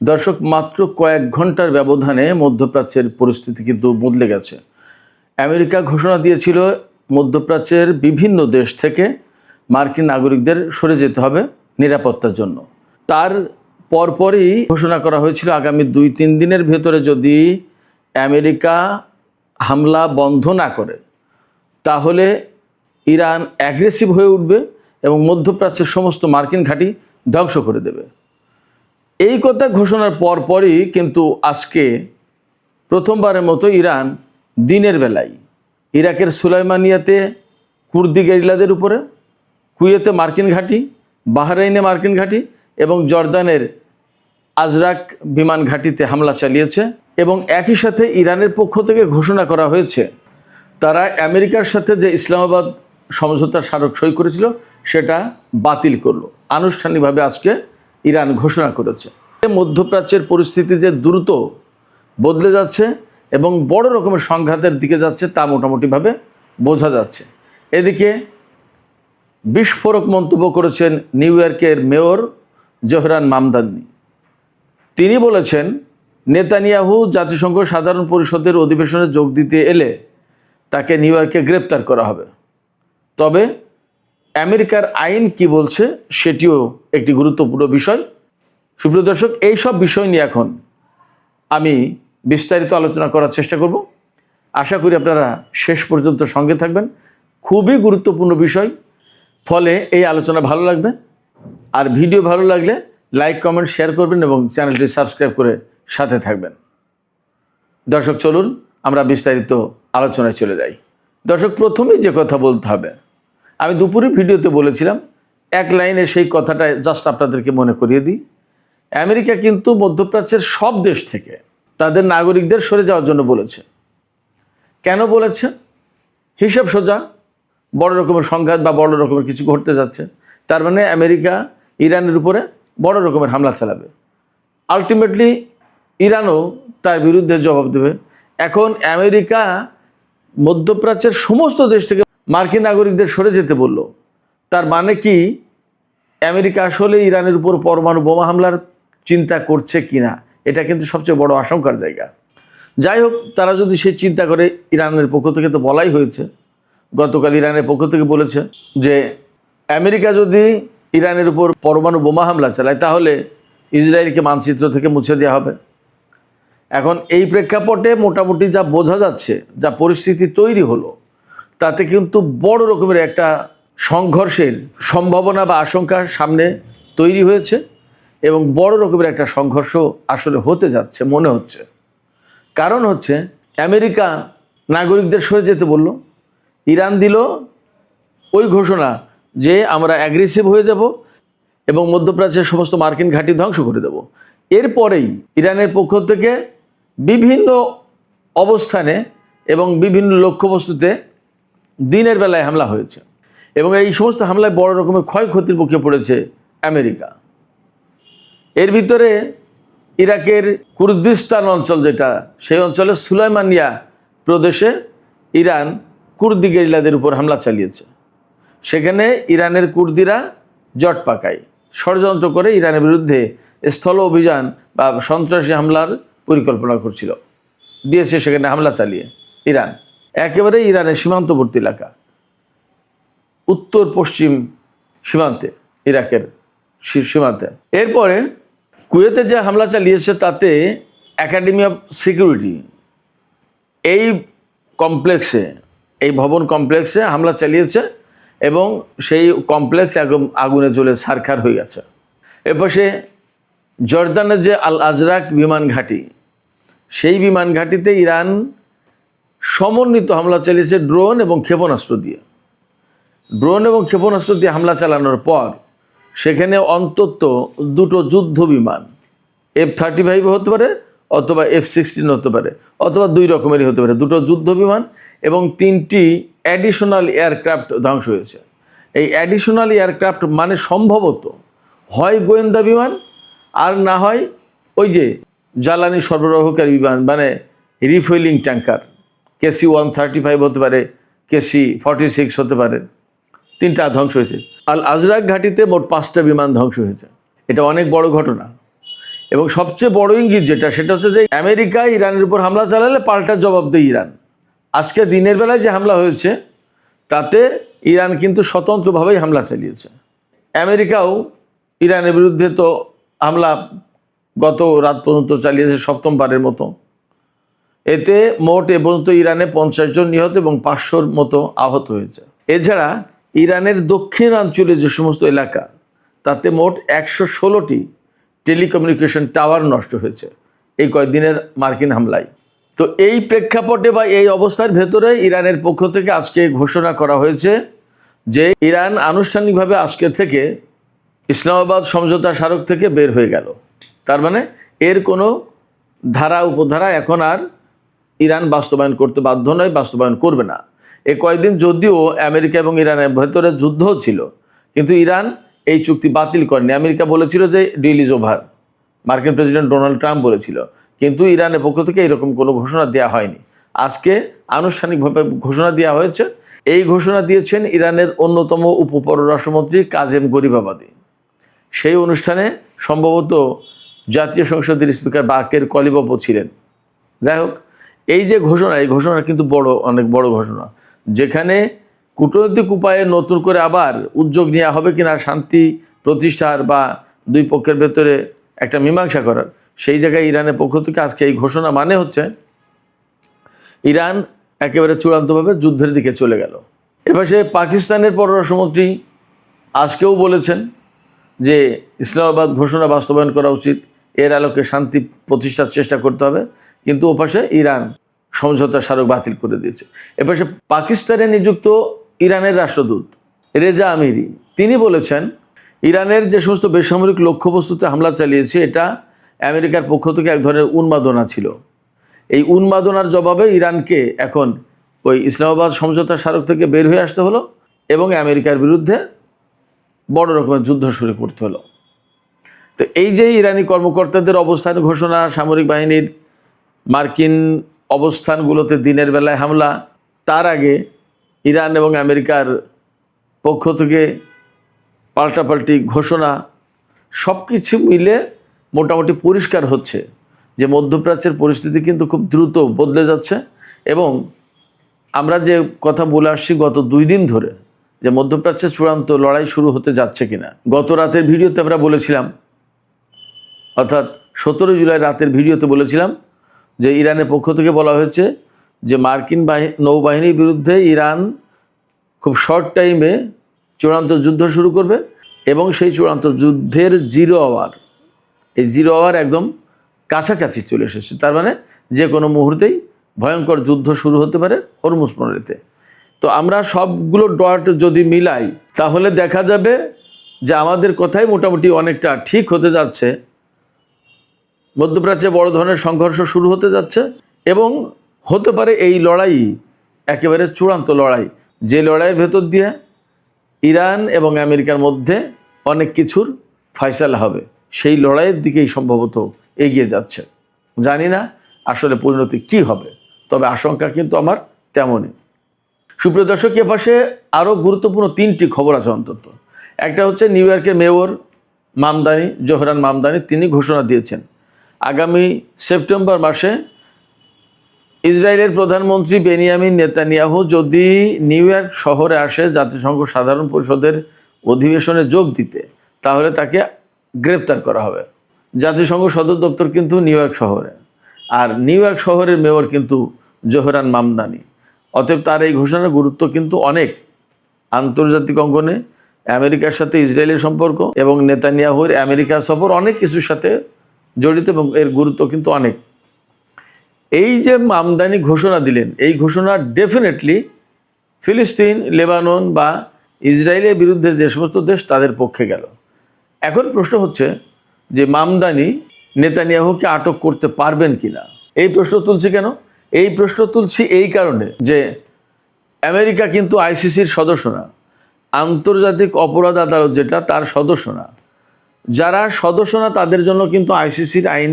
দর্শক, মাত্র কয়েক ঘন্টার ব্যবধানে মধ্যপ্রাচ্যের পরিস্থিতি কিন্তু বদলে গেছে। আমেরিকা ঘোষণা দিয়েছিল মধ্যপ্রাচ্যের বিভিন্ন দেশ থেকে মার্কিন নাগরিকদের সরে যেতে হবে নিরাপত্তার জন্য। তার পরপরই ঘোষণা করা হয়েছিল আগামী 2-3 দিনের ভেতরে যদি আমেরিকা হামলা বন্ধ না করে তাহলে ইরান অ্যাগ্রেসিভ হয়ে উঠবে এবং মধ্যপ্রাচ্যের সমস্ত মার্কিন ঘাঁটি ধ্বংস করে দেবে। এই কথা ঘোষণার পরপরই কিন্তু আজকে প্রথমবারের মতো ইরান দিনের বেলায় ইরাকের সুলাইমানিয়াতে কুর্দি গেরিলাদের উপরে, কুয়েতে মার্কিন ঘাঁটি, বাহরাইনে মার্কিন ঘাঁটি এবং জর্দানের আজরাক বিমান ঘাঁটিতে হামলা চালিয়েছে। এবং একই সাথে ইরানের পক্ষ থেকে ঘোষণা করা হয়েছে তারা আমেরিকার সাথে যে ইসলামাবাদ সমঝোতার স্মারক সই করেছিল সেটা বাতিল করলো। আনুষ্ঠানিকভাবে আজকে ইরান ঘোষণা করেছে। মধ্যপ্রাচ্যের পরিস্থিতি যে দ্রুত বদলে যাচ্ছে এবং বড় রকমের সংঘাতের দিকে যাচ্ছে তা মোটামুটিভাবে বোঝা যাচ্ছে। এদিকে বিস্ফোরক মন্তব্য করেছেন নিউ ইয়র্কের মেয়র জোহরান মামদানি। তিনি বলেছেন, নেতানিয়াহু জাতিসংঘ সাধারণ পরিষদের অধিবেশনে যোগ দিতে এলে তাকে নিউ ইয়র্কে গ্রেপ্তার করা হবে। তবে আমেরিকার আইন কি বলছে সেটিও একটি গুরুত্বপূর্ণ বিষয়। সুপ্রিয় দর্শক, এই সব বিষয় নিয়ে এখন আমি বিস্তারিত আলোচনা করার চেষ্টা করব। আশা করি আপনারা শেষ পর্যন্ত সঙ্গে থাকবেন। খুবই গুরুত্বপূর্ণ বিষয়, ফলে এই আলোচনা ভালো লাগবে। আর ভিডিও ভালো লাগলে লাইক, কমেন্ট, শেয়ার করবেন এবং চ্যানেলটি সাবস্ক্রাইব করে সাথে থাকবেন। দর্শক, চলুন আমরা বিস্তারিত আলোচনায় চলে যাই। দর্শক, প্রথমেই যে কথা বলতে হবে, আমি দুপুরের ভিডিওতে বলেছিলাম, এক লাইনে সেই কথাটা জাস্ট আপনাদেরকে মনে করিয়ে দিই। আমেরিকা কিন্তু মধ্যপ্রাচ্যের সব দেশ থেকে তাদের নাগরিকদের সরে যাওয়ার জন্য বলেছে। কেন বলেছে? হিসাব সোজা, বড় রকমের সংঘাত বা বড় রকমের কিছু ঘটতে যাচ্ছে, তার মানে আমেরিকা ইরানের উপরে বড় রকমের হামলা চালাবে। আলটিমেটলি ইরানও তার বিরুদ্ধে জবাব দেবে। এখন আমেরিকা মধ্যপ্রাচ্যের সমস্ত দেশ থেকে মার্কিন নাগরিকদের সরে যেতে বলল, তার মানে কি আমেরিকা আসলে ইরানের উপর পরমাণু বোমা হামলার চিন্তা করছে কিনা? এটা কিন্তু সবচেয়ে বড় আশঙ্কার জায়গা। যাই হোক, তারা যদি সেই চিন্তা করে, ইরানের পক্ষ থেকে তো বলাই হয়েছে, গতকাল ইরানের পক্ষ থেকে বলেছে যে আমেরিকা যদি ইরানের উপর পরমাণু বোমা হামলা চালায় তাহলে ইসরায়েলকে মানচিত্র থেকে মুছে দেওয়া হবে। এখন এই প্রেক্ষাপটে মোটামুটি যা বোঝা যাচ্ছে, যা পরিস্থিতি তৈরি হলো, তাতে কিন্তু বড় রকমের একটা সংঘর্ষের সম্ভাবনা বা আশঙ্কা সামনে তৈরি হয়েছে এবং বড় রকমের একটা সংঘর্ষ আসলে হতে যাচ্ছে মনে হচ্ছে। কারণ হচ্ছে আমেরিকা নাগরিকদের সরে যেতে বলল, ইরান দিল ওই ঘোষণা যে আমরা অ্যাগ্রেসিভ হয়ে যাব এবং মধ্যপ্রাচ্যের সমস্ত মার্কিন ঘাঁটি ধ্বংস করে দেব। এরপরেই ইরানের পক্ষ থেকে বিভিন্ন অবস্থানে এবং বিভিন্ন লক্ষ্যবস্তুতে দিনের বেলায় হামলা হয়েছে এবং এই সমস্ত হামলায় বড় রকমের ক্ষয়ক্ষতির মুখে পড়েছে আমেরিকা। এর ভিতরে ইরাকের কুর্দিস্তান অঞ্চল যেটা, সেই অঞ্চলে সুলাইমানিয়া প্রদেশে ইরান কুর্দি গেরিলাদের উপর হামলা চালিয়েছে। সেখানে ইরানের কুর্দিরা জট পাকায়, ষড়যন্ত্র করে ইরানের বিরুদ্ধে স্থল অভিযান বা সন্ত্রাসী হামলার পরিকল্পনা করছিল, দিয়েছে সেখানে হামলা চালিয়ে ইরান। একেবারে ইরানের সীমান্তবর্তী এলাকা, উত্তর পশ্চিম সীমান্তে, ইরাকের সীমান্তে। এরপরে কুয়েতে যে হামলা চালিয়েছে তাতে একাডেমি অফ সিকিউরিটি এই কমপ্লেক্সে, এই ভবন কমপ্লেক্সে হামলা চালিয়েছে এবং সেই কমপ্লেক্স আগুনে জ্বলে ছারখার হয়ে গেছে। এপাশে জর্দানের যে আল আজরাক বিমান ঘাঁটি, সেই বিমান ঘাঁটিতে ইরান সমন্বিত হামলা চালিয়েছে ড্রোন এবং ক্ষেপণাস্ত্র দিয়ে। ড্রোন এবং ক্ষেপণাস্ত্র দিয়ে হামলা চালানোর পর সেখানে অন্তত 2টো যুদ্ধ বিমান, F-35 হতে পারে অথবা F-16 হতে পারে অথবা 2 রকমেরই হতে পারে, 2টো যুদ্ধ বিমান এবং 3টি অ্যাডিশনাল এয়ারক্রাফট ধ্বংস হয়েছে। এই অ্যাডিশনাল এয়ারক্রাফট মানে সম্ভবত হয় গোয়েন্দা বিমান আর না হয় ওই যে জ্বালানি সরবরাহকারী বিমান, মানে রিফুয়েলিং ট্যাঙ্কার। KC-135 হতে পারে, KC-46 হতে পারে। 3টা ধ্বংস হয়েছে। আল আজরাক ঘাঁটিতে মোট 5টা বিমান ধ্বংস হয়েছে। এটা অনেক বড় ঘটনা। এবং সবচেয়ে বড় ইঙ্গিত যেটা, সেটা হচ্ছে যে আমেরিকা ইরানের উপর হামলা চালালে পাল্টা জবাব দেয় ইরান। আজকে দিনের বেলায় যে হামলা হয়েছে তাতে ইরান কিন্তু স্বতন্ত্রভাবেই হামলা চালিয়েছে। আমেরিকাও ইরানের বিরুদ্ধে তো হামলা গত রাত পর্যন্ত চালিয়েছে 7মবারের মতো। এতে মোট এ পর্যন্ত ইরানে 50 জন নিহত এবং 500-র মতো আহত হয়েছে। এছাড়া ইরানের দক্ষিণাঞ্চলে যে সমস্ত এলাকা, তাতে মোট 116টি টেলিকমিউনিকেশন টাওয়ার নষ্ট হয়েছে এই কয়েকদিনের মার্কিন হামলায়। তো এই প্রেক্ষাপটে বা এই অবস্থার ভেতরে ইরানের পক্ষ থেকে আজকে ঘোষণা করা হয়েছে যে ইরান আনুষ্ঠানিকভাবে আজকে থেকে ইসলামাবাদ সমঝোতা স্মারক থেকে বের হয়ে গেল। তার মানে এর কোনো ধারা উপধারা এখন আর ইরান বাস্তবায়ন করতে বাধ্য নয়, বাস্তবায়ন করবে না। এ কয়েকদিন যদিও আমেরিকা এবং ইরানের ভেতরে যুদ্ধ ছিল, কিন্তু ইরান এই চুক্তি বাতিল করেনি। আমেরিকা বলেছিল যে ডিল ইজ ওভার, মার্কিন প্রেসিডেন্ট ডোনাল্ড ট্রাম্প বলেছিল, কিন্তু ইরানের পক্ষ থেকে এরকম কোনো ঘোষণা দেওয়া হয়নি। আজকে আনুষ্ঠানিকভাবে ঘোষণা দেওয়া হয়েছে। এই ঘোষণা দিয়েছেন ইরানের অন্যতম উপপররাষ্ট্রমন্ত্রী কাজেম গরিবাবাদী। সেই অনুষ্ঠানে সম্ভবত জাতীয় সংসদের স্পিকার বাকের কলিবাবও ছিলেন। যাই হোক, এই যে ঘোষণা, এই ঘোষণা কিন্তু অনেক বড় ঘোষণা, যেখানে কূটনৈতিক উপায়ে নতুন করে আবার উদ্যোগ নেওয়া হবে কিনা শান্তি প্রতিষ্ঠার বা দুই পক্ষের ভেতরে একটা মীমাংসা করার, সেই জায়গায় ইরানের পক্ষ থেকে আজকে এই ঘোষণা মানে হচ্ছে ইরান একেবারে চূড়ান্তভাবে যুদ্ধের দিকে চলে গেল। এপাশে পাকিস্তানের পররাষ্ট্রমন্ত্রী আজকেও বলেছেন যে ইসলামাবাদ ঘোষণা বাস্তবায়ন করা উচিত, এর আলোকে শান্তি প্রতিষ্ঠার চেষ্টা করতে হবে, কিন্তু ওপাশে ইরান সমঝোতা স্মারক বাতিল করে দিয়েছে। এপাশে পাকিস্তানে নিযুক্ত ইরানের রাষ্ট্রদূত রেজা আমিরি তিনি বলেছেন ইরানের যে সমস্ত বেসামরিক লক্ষ্যবস্তুতে হামলা চালিয়েছে এটা আমেরিকার পক্ষ থেকে এক ধরনের উন্মাদনা ছিল। এই উন্মাদনার জবাবে ইরানকে এখন ওই ইসলামাবাদ সমঝোতা স্মারক থেকে বের হয়ে আসতে হলো এবং আমেরিকার বিরুদ্ধে বড় রকমের যুদ্ধ শুরু করতে হলো। তো এই যে ইরানি কর্মকর্তাদের অবস্থান ঘোষণা, সামরিক বাহিনীর মার্কিন অবস্থানগুলোতে দিনের বেলায় হামলা, তার আগে ইরান এবং আমেরিকার পক্ষ থেকে পাল্টাপাল্টি ঘোষণা, সব কিছু মিলে মোটামুটি পরিষ্কার হচ্ছে যে মধ্যপ্রাচ্যের পরিস্থিতি কিন্তু খুব দ্রুত বদলে যাচ্ছে। এবং আমরা যে কথা বলে আসছি গত 2 দিন ধরে, যে মধ্যপ্রাচ্যের চূড়ান্ত লড়াই শুরু হতে যাচ্ছে কিনা, গত রাতের ভিডিওতে আমরা বলেছিলাম, অর্থাৎ 17 জুলাই রাতের ভিডিওতে বলেছিলাম যে ইরানের পক্ষ থেকে বলা হয়েছে যে মার্কিন নৌবাহিনীর বিরুদ্ধে ইরান খুব শর্ট টাইমে চূড়ান্ত যুদ্ধ শুরু করবে এবং সেই চূড়ান্ত যুদ্ধের 0 আওয়ার, এই 0 আওয়ার একদম কাছাকাছি চলে এসেছে। তার মানে যে কোনো মুহূর্তেই ভয়ঙ্কর যুদ্ধ শুরু হতে পারে হরমুজ প্রণালীতে। তো আমরা সবগুলো ডট যদি মিলাই তাহলে দেখা যাবে যে আমাদের কথাই মোটামুটি অনেকটা ঠিক হতে যাচ্ছে। মধ্যপ্রাচ্যে বড় ধরনের সংঘর্ষ শুরু হতে যাচ্ছে এবং হতে পারে এই লড়াই একেবারে চূড়ান্ত লড়াই, যে লড়াইয়ের ভেতর দিয়ে ইরান এবং আমেরিকার মধ্যে অনেক কিছুর ফয়সালা হবে। সেই লড়াইয়ের দিকেই সম্ভবত এগিয়ে যাচ্ছে। জানি না আসলে পরিণতি কি হবে, তবে আশঙ্কা কিন্তু আমার তেমনই। সুপ্রিয় দর্শক, এ পাশে আরও গুরুত্বপূর্ণ 3টি খবর আছে অন্তত। একটা হচ্ছে নিউ ইয়র্কের মেয়র মামদানি, জোহরান মামদানি, তিনি ঘোষণা দিয়েছেন আগামী সেপ্টেম্বর মাসে ইসরায়েলের প্রধানমন্ত্রী বেনিয়ামিন নেতানিয়াহু যদি নিউ ইয়র্ক শহরে আসে জাতিসংঘ সাধারণ পরিষদের অধিবেশনে যোগ দিতে, তাহলে তাকে গ্রেপ্তার করা হবে। জাতিসংঘ সদর দপ্তর কিন্তু নিউ ইয়র্ক শহরে, আর নিউ ইয়র্ক শহরের মেয়র কিন্তু জোহরান মামদানি। অতএব তার এই ঘোষণার গুরুত্ব কিন্তু অনেক। আন্তর্জাতিক অঙ্গনে আমেরিকার সাথে ইসরায়েলের সম্পর্ক এবং নেতানিয়াহুর আমেরিকা সফর অনেক কিছুর সাথে জড়িত এবং এর গুরুত্ব কিন্তু অনেক। এই যে মামদানি ঘোষণা দিলেন, এই ঘোষণা ডেফিনেটলি ফিলিস্তিন, লেবানন বা ইসরায়েলের বিরুদ্ধে যে সমস্ত দেশ তাদের পক্ষে গেল। এখন প্রশ্ন হচ্ছে যে মামদানি নেতানিয়াহুকে আটক করতে পারবেন কিনা। এই প্রশ্ন তুলছি কেন? এই প্রশ্ন তুলছি এই কারণে যে আমেরিকা কিন্তু আইসিসির সদস্য না, আন্তর্জাতিক অপরাধ আদালত যেটা তার সদস্য না। যারা সদস্য না তাদের জন্য কিন্তু আইসিসির আইন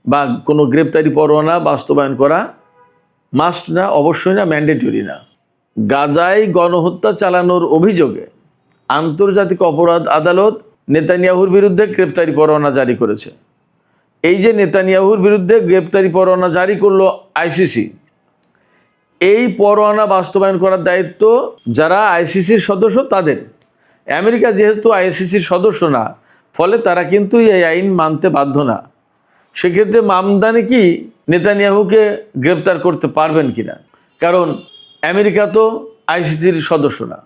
বা কোনো গ্রেপ্তারি পরোয়ানা বাস্তবায়ন করা মাস্ট না, অবশ্যই না, ম্যান্ডেটরি না। গাজায় গণহত্যা চালানোর অভিযোগে আন্তর্জাতিক অপরাধ আদালত নেতানিয়াহুর বিরুদ্ধে গ্রেপ্তারি পরোয়ানা জারি করেছে। এই যে নেতানিয়াহুর বিরুদ্ধে গ্রেপ্তারি পরোয়ানা জারি করলো আইসিসি, এই পরোয়ানা বাস্তবায়ন করার দায়িত্ব যারা আইসিসির সদস্য তাদের। আমেরিকা যেহেতু আইসিসির সদস্য না, ফলে তারা কিন্তু এই আইন মানতে বাধ্য না। সেক্ষেত্রে মামদানি কি নেতানিয়াহুকে গ্রেপ্তার করতে পারবেন কিনা, কারণ আমেরিকা তো আইসিসির সদস্য না।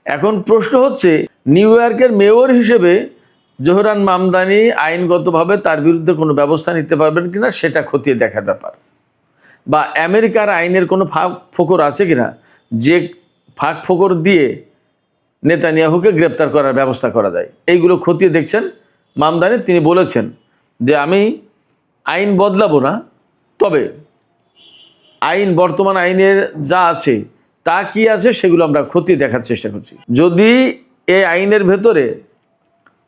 এখন প্রশ্ন হচ্ছে, নিউ ইয়র্কের মেয়র হিসেবে জোহরান মামদানি আইনগতভাবে তার বিরুদ্ধে কোনো ব্যবস্থা নিতে পারবেন কিনা সেটা খতিয়ে দেখার ব্যাপার, বা আমেরিকার আইনের কোনো ফাঁক ফোকর আছে কিনা যে ফাঁক ফোকর দিয়ে নেতানিয়াহুকে গ্রেপ্তার করার ব্যবস্থা করা যায়। এইগুলো খতিয়ে দেখছেন মামদানি। তিনি বলেছেন যে আমি আইন বদলাবো না, তবে আইন, বর্তমান আইনের যা আছে তা কি আছে সেগুলো আমরা খতিয়ে দেখার চেষ্টা করছি। যদি এই আইনের ভেতরে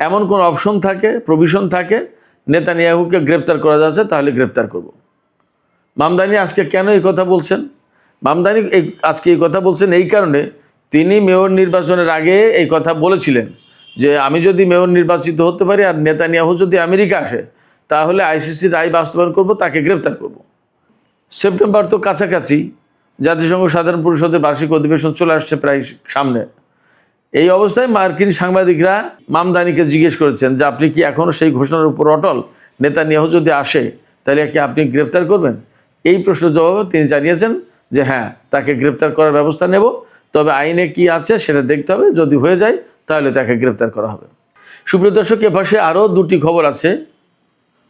এমন কোনো অপশন থাকে, প্রভিশন থাকে নেতানিয়াহুকে গ্রেপ্তার করা যাচ্ছে, তাহলে গ্রেপ্তার করব। মামদানি আজকে কেন এই কথা বলছেন? মামদানি আজকে এই কথা বলছেন এই কারণে, তিনি মেয়র নির্বাচনের আগে এই কথা বলেছিলেন যে আমি যদি মেয়র নির্বাচিত হতে পারি আর নেতানিয়াহু যদি আমেরিকা আসে, তাহলে আইসিসির রায় বাস্তবায়ন করব, তাকে গ্রেপ্তার করব। সেপ্টেম্বর তো কাছাকাছি, জাতিসংঘ সাধারণ পরিষদের বার্ষিক অধিবেশন চলে আসছে প্রায় সামনে। এই অবস্থায় মার্কিন সাংবাদিকরা মামদানিকে জিজ্ঞেস করেছেন যে আপনি কি এখনও সেই ঘোষণার উপর অটল? নেতানিয়াহু যদি আসে তাহলে কি আপনি গ্রেপ্তার করবেন? এই প্রশ্নের জবাবে তিনি জানিয়েছেন যে হ্যাঁ, তাকে গ্রেপ্তার করার ব্যবস্থা নেব, তবে আইনে কি আছে সেটা দেখতে হবে, যদি হয়ে যায় তাহলে তাকে গ্রেপ্তার করা হবে। সুপ্রিয় দর্শক, এ পাশে আরও দুটি খবর আছে,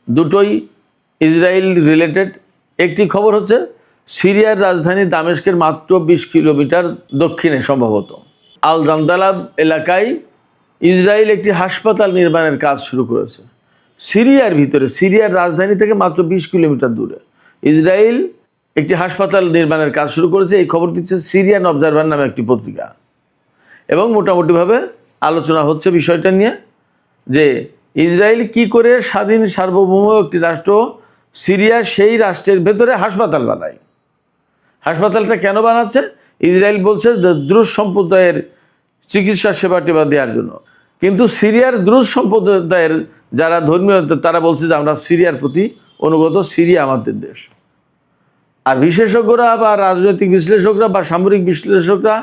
দুটোই ইসরায়েল রিলেটেড। একটি খবর হচ্ছে সিরিয়ার রাজধানী দামেস্কের মাত্র 20 কিলোমিটার দক্ষিণে সম্ভবত আল জামদালাব এলাকায় ইসরায়েল একটি হাসপাতাল নির্মাণের কাজ শুরু করেছে। সিরিয়ার ভিতরে, সিরিয়ার রাজধানী থেকে মাত্র 20 কিলোমিটার দূরে ইসরায়েল একটি হাসপাতাল নির্মাণের কাজ শুরু করেছে। এই খবর দিচ্ছে সিরিয়ান অবজারভার নামে একটি পত্রিকা, এবং মোটামুটিভাবে আলোচনা হচ্ছে বিষয়টা নিয়ে যে ইসরায়েল কি করে স্বাধীন সার্বভৌম একটি রাষ্ট্র সিরিয়া, সেই রাষ্ট্রের ভেতরে হাসপাতাল বানায়। হাসপাতালটা কেন বানাচ্ছে? ইসরায়েল বলছে যে দ্রুজ সম্প্রদায়ের চিকিৎসা সেবা টেবা দেওয়ার জন্য, কিন্তু সিরিয়ার দ্রুজ সম্প্রদায়ের যারা ধর্মীয় তারা বলছে যে আমরা সিরিয়ার প্রতি অনুগত, সিরিয়া আমাদের দেশ। আর বিশেষজ্ঞরা বা রাজনৈতিক বিশ্লেষকরা বা সামরিক বিশ্লেষকরা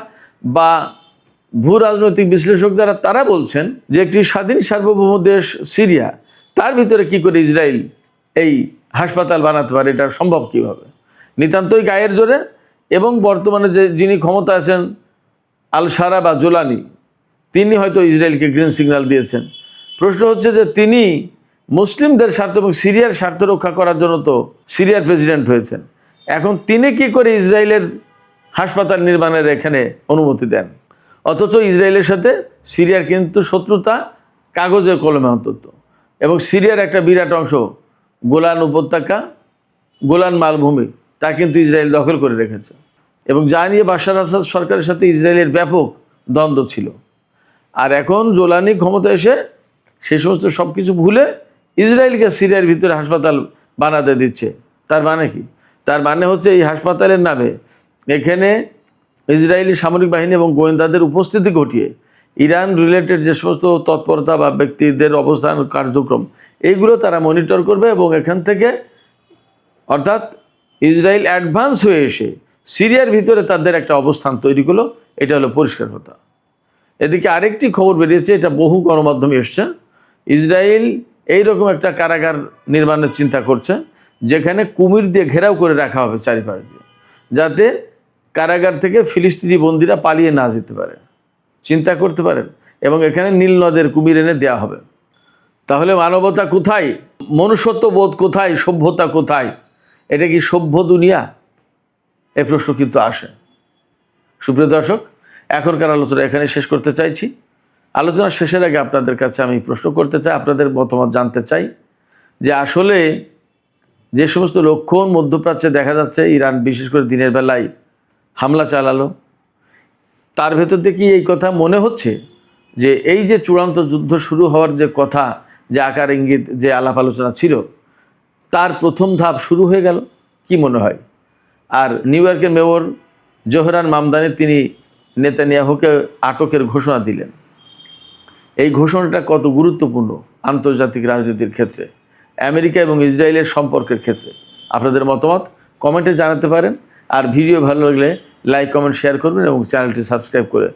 বা ভূ রাজনৈতিক বিশ্লেষকরা তারা বলছেন যে একটি স্বাধীন সার্বভৌম দেশ সিরিয়া, তার ভিতরে কি করে ইসরায়েল এই হাসপাতাল বানাতে পারে, এটা সম্ভব কীভাবে? নিতান্তই গায়ের জোরে। এবং বর্তমানে যিনি ক্ষমতা আছেন আল সারা বা জোলানি, তিনি হয়তো ইসরায়েলকে গ্রিন সিগন্যাল দিয়েছেন। প্রশ্ন হচ্ছে যে তিনি মুসলিমদের স্বার্থ এবং সিরিয়ার স্বার্থ রক্ষা করার জন্য তো সিরিয়ার প্রেসিডেন্ট হয়েছেন, এখন তিনি কি করে ইসরায়েলের হাসপাতাল নির্মাণের এখানে অনুমতি দেন? অথচ ইসরায়েলের সাথে সিরিয়ার কিন্তু শত্রুতা কাগজে কলমে অন্তত। এবং সিরিয়ার একটা বিরাট অংশ গোলান উপত্যকা, গোলান মালভূমি, তা কিন্তু ইসরায়েল দখল করে রেখেছে, এবং যা নিয়ে বাশার আসাদ সরকারের সাথে ইসরায়েলের ব্যাপক দ্বন্দ্ব ছিল। আর এখন জোলানি ক্ষমতা এসে সে সমস্ত সব কিছু ভুলে ইসরায়েলকে সিরিয়ার ভিতরে হাসপাতাল বানাতে দিচ্ছে। তার মানে কি? তার মানে হচ্ছে এই হাসপাতালের নামে এখানে ইসরায়েলি সামরিক বাহিনী এবং গোয়েন্দাদের উপস্থিতি ঘটিয়ে ইরান রিলেটেড যে সমস্ত তৎপরতা বা ব্যক্তিদের অবস্থান কার্যক্রম, এইগুলো তারা মনিটর করবে, এবং এখান থেকে অর্থাৎ ইসরায়েল অ্যাডভান্স হয়ে এসে সিরিয়ার ভিতরে তাদের একটা অবস্থান তৈরি করলো। এটা হলো পরিষ্কার কথা। এদিকে আরেকটি খবর বেরিয়েছে, এটা বহু গণমাধ্যমে এসছে, ইসরায়েল এইরকম একটা কারাগার নির্মাণের চিন্তা করছে, যেখানে কুমির দিয়ে ঘেরাও করে রাখা হবে চারিপাশ দিয়ে, যাতে কারাগার থেকে ফিলিস্তিনি বন্দীরা পালিয়ে না যেতে পারে। চিন্তা করতে পারেন। এবং এখানে নীল নদের কুমির এনে দেওয়া হবে। তাহলে মানবতা কোথায়? মনুষ্যত্ব বোধ কোথায়? সভ্যতা কোথায়? এটা কি সভ্য দুনিয়া? এই প্রশ্ন কিন্তু আসে। সুপ্রিয় দর্শক, এখনকার আলোচনা এখানে শেষ করতে চাইছি। আলোচনা শেষের আগে আপনাদের কাছে আমি প্রশ্ন করতে চাই, আপনাদের মতামত জানতে চাই যে আসলে যে সমস্ত লক্ষণ মধ্যপ্রাচ্যে দেখা যাচ্ছে, ইরান বিশেষ করে দিনের বেলায় হামলা চালালো, তার ভেতর দিয়ে কি এই কথা মনে হচ্ছে যে এই যে চূড়ান্ত যুদ্ধ শুরু হওয়ার যে কথা, যে আকার ইঙ্গিত, যে আলাপ আলোচনা ছিল, তার প্রথম ধাপ শুরু হয়ে গেল? কি মনে হয়? আর নিউ ইয়র্কের মেয়র জোহরান মামদানি তিনি নেতানিয়াহুকে আটকের ঘোষণা দিলেন। এই ঘোষণাটা কত গুরুত্বপূর্ণ আন্তর্জাতিক রাজনীতির ক্ষেত্রে? আমেরিকা এবং ইসরায়েলের সম্পর্কের ক্ষেত্রে। আপনাদের মতামত কমেন্টে জানাতে পারেন। আর ভিডিও ভালো লাগলে লাইক, কমেন্ট, শেয়ার করবেন এবং চ্যানেলটি সাবস্ক্রাইব করে